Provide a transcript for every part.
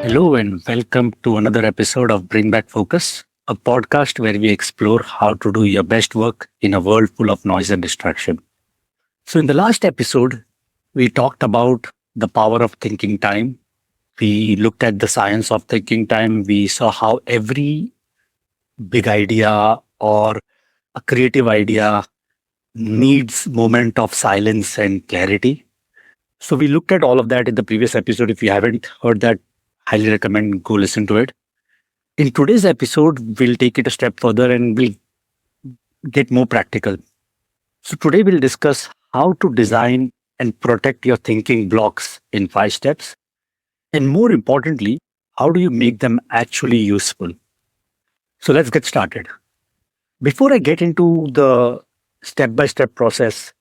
Hello and welcome to another episode of Bring Back Focus, a podcast where we explore how to do your best work in a world full of noise and distraction. So, in the last episode, we talked about the power of thinking time. We looked at the science of thinking time. We saw how every big idea or a creative idea needs moment of silence and clarity. So, we looked at all of that in the previous episode. If you haven't heard that, highly recommend go listen to it. In today's episode, we'll take it a step further and we'll get more practical. So, today we'll discuss how to design and protect your thinking blocks in 5 steps. And more importantly, how do you make them actually useful? So, let's get started. Before I get into the step by step process,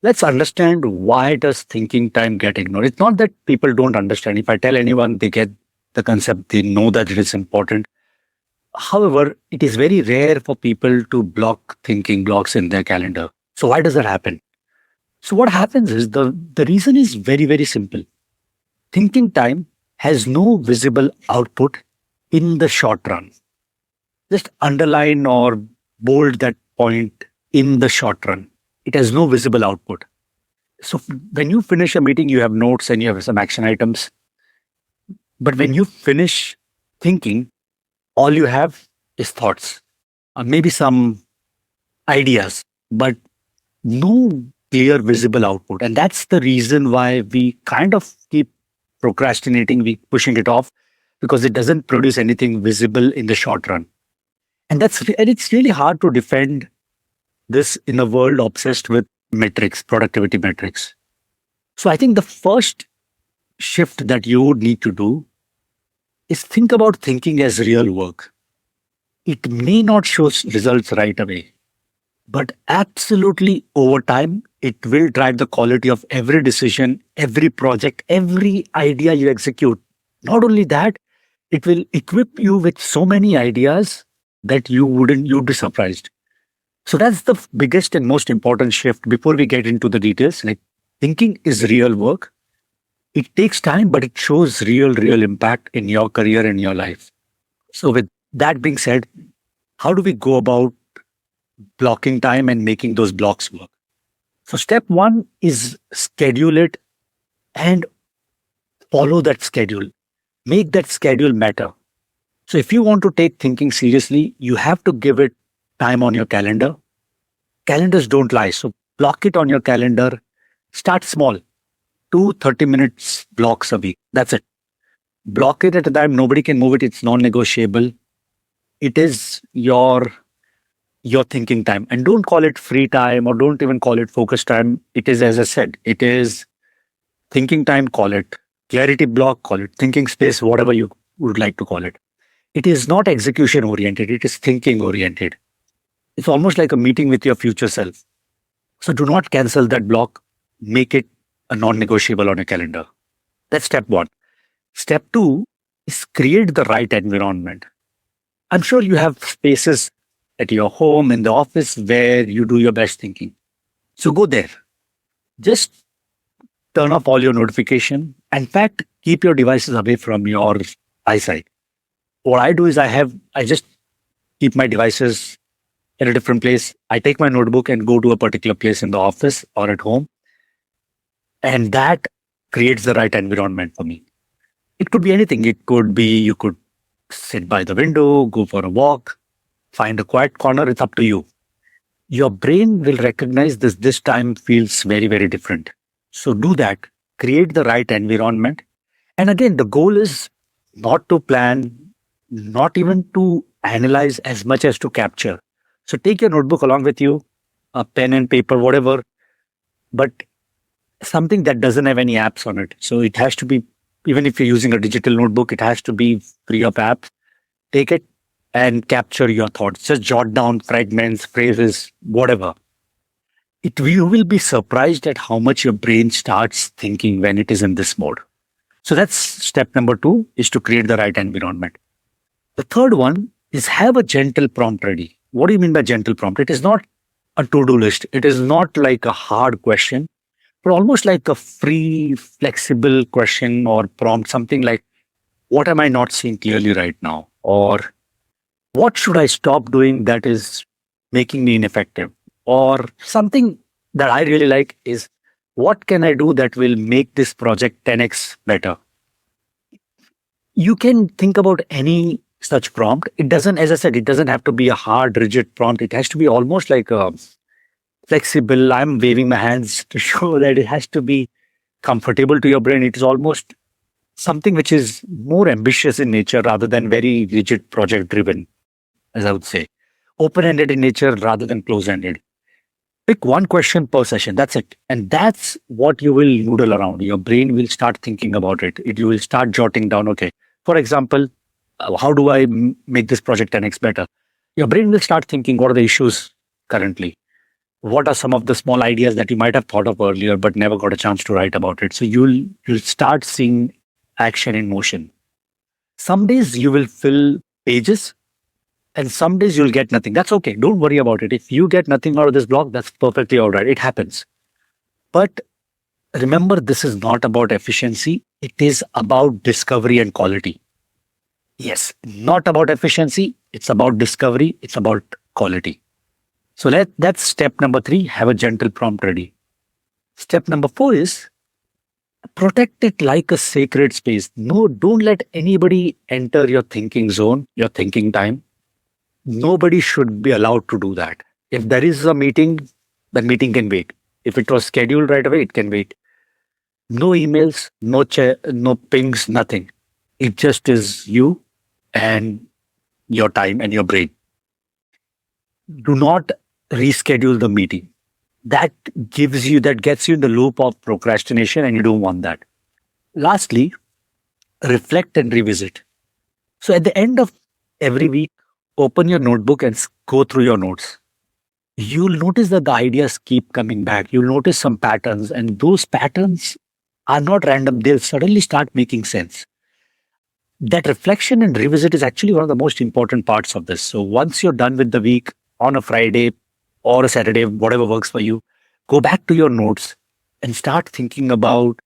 let's understand why does thinking time get ignored? It's not that people don't understand. If I tell anyone, they get the concept, they know that it is important. However, it is very rare for people to block thinking blocks in their calendar. So why does that happen? So what happens is the reason is very, very simple. Thinking time has no visible output in the short run. Just underline or bold that point in the short run. It has no visible output. So when you finish a meeting, you have notes and you have some action items. But when you finish thinking, all you have is thoughts, maybe some ideas, but no clear visible output. And that's the reason why we kind of keep procrastinating, we pushing it off because it doesn't produce anything visible in the short run. And it's really hard to defend this in a world obsessed with metrics, productivity metrics. So I think the first shift that you would need to do is think about thinking as real work. It may not show results right away, but absolutely over time, it will drive the quality of every decision, every project, every idea you execute. Not only that, it will equip you with so many ideas that you'd be surprised. So that's the biggest and most important shift before we get into the details. Like thinking is real work. It takes time, but it shows real impact in your career and your life. So with that being said, how do we go about blocking time and making those blocks work? So step one is schedule it and follow that schedule. Make that schedule matter. So if you want to take thinking seriously, you have to give it time on your calendar. Calendars don't lie. So block it on your calendar. Start small. 2 30 minutes blocks a week. That's it. Block it at a time. Nobody can move it. It's non-negotiable. It is your thinking time. And don't call it free time or don't even call it focus time. It is, as I said, it is thinking time. Call it clarity block, call it thinking space, whatever you would like to call it. It is not execution oriented. It is thinking oriented. It's almost like a meeting with your future self. So do not cancel that block. Make it a non-negotiable on your calendar. That's step one. Step two is create the right environment. I'm sure you have spaces at your home, in the office, where you do your best thinking. So go there. Just turn off all your notification. In fact, keep your devices away from your eyesight. What I do is I just keep my devices in a different place. I take my notebook and go to a particular place in the office or at home. And that creates the right environment for me. It could be anything. It could be you could sit by the window, go for a walk, find a quiet corner. It's up to you. Your brain will recognize this time feels very, very different. So do that. Create the right environment. And again, the goal is not to plan, not even to analyze as much as to capture. So take your notebook along with you, a pen and paper, whatever, but something that doesn't have any apps on it. So it has to be, even if you're using a digital notebook, it has to be free of apps. Take it and capture your thoughts. Just jot down fragments, phrases, whatever. You will be surprised at how much your brain starts thinking when it is in this mode. So that's step number two, is to create the right environment. The third one is have a gentle prompt ready. What do you mean by gentle prompt? It is not a to-do list. It is not like a hard question, but almost like a free, flexible question or prompt, something like, what am I not seeing clearly right now? Or what should I stop doing that is making me ineffective? Or something that I really like is, what can I do that will make this project 10x better? You can think about any such prompt. It doesn't, as I said, it doesn't have to be a hard, rigid prompt. It has to be almost like a flexible. I'm waving my hands to show that it has to be comfortable to your brain. It is almost something which is more ambitious in nature rather than very rigid project driven, as I would say. Open ended in nature rather than close ended. Pick one question per session. That's it. And that's what you will noodle around. Your brain will start thinking about it. You will start jotting down, okay, for example, how do I make this project 10x better? Your brain will start thinking, what are the issues currently? What are some of the small ideas that you might have thought of earlier but never got a chance to write about it? So you'll start seeing action in motion. Some days you will fill pages and some days you'll get nothing. That's okay. Don't worry about it. If you get nothing out of this block, that's perfectly all right. It happens. But remember, this is not about efficiency. It is about discovery and quality. Yes, not about efficiency. It's about discovery. It's about quality. So that's step number 3. Have a gentle prompt ready. Step number 4 is protect it like a sacred space. No, don't let anybody enter your thinking zone, your thinking time. Nobody should be allowed to do that. If there is a meeting, the meeting can wait. If it was scheduled right away, it can wait. No emails, no pings, nothing. It just is you and your time and your brain. Do not reschedule the meeting. That gets you in the loop of procrastination, and you don't want that. Lastly, reflect and revisit. So at the end of every week, open your notebook and go through your notes. You'll notice that the ideas keep coming back. You'll notice some patterns, and those patterns are not random. They'll suddenly start making sense. That reflection and revisit is actually one of the most important parts of this. So once you're done with the week on a Friday or a Saturday, whatever works for you, go back to your notes and start thinking about,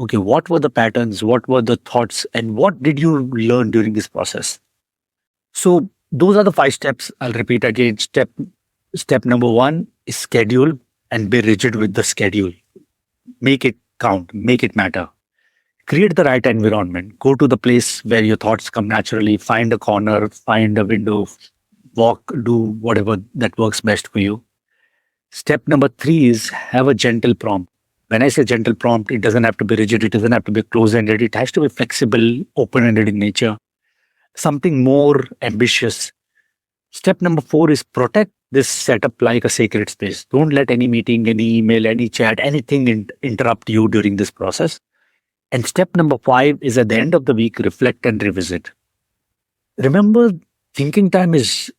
okay, what were the patterns? What were the thoughts? And what did you learn during this process? So those are the 5 steps. I'll repeat again. Step number 1 is schedule and be rigid with the schedule. Make it count, make it matter. Create the right environment. Go to the place where your thoughts come naturally. Find a corner, find a window, walk, do whatever that works best for you. Step number 3 is have a gentle prompt. When I say gentle prompt, it doesn't have to be rigid. It doesn't have to be close-ended. It has to be flexible, open-ended in nature. Something more ambitious. Step number 4 is protect this setup like a sacred space. Don't let any meeting, any email, any chat, anything interrupt you during this process. And step number 5 is at the end of the week, reflect and revisit. Remember, thinking time is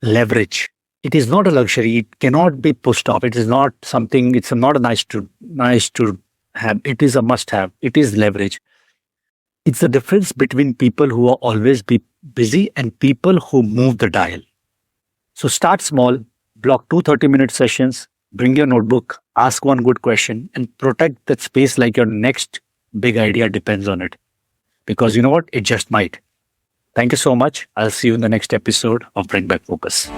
leverage. It is not a luxury. It cannot be pushed off. It is not something, it's not a nice to have. It is a must have. It is leverage. It's the difference between people who are always busy and people who move the dial. So start small, block 2 30-minute sessions, bring your notebook, ask one good question, and protect that space like your next big idea depends on it. Because you know what? It just might. Thank you so much. I'll see you in the next episode of Bring Back Focus.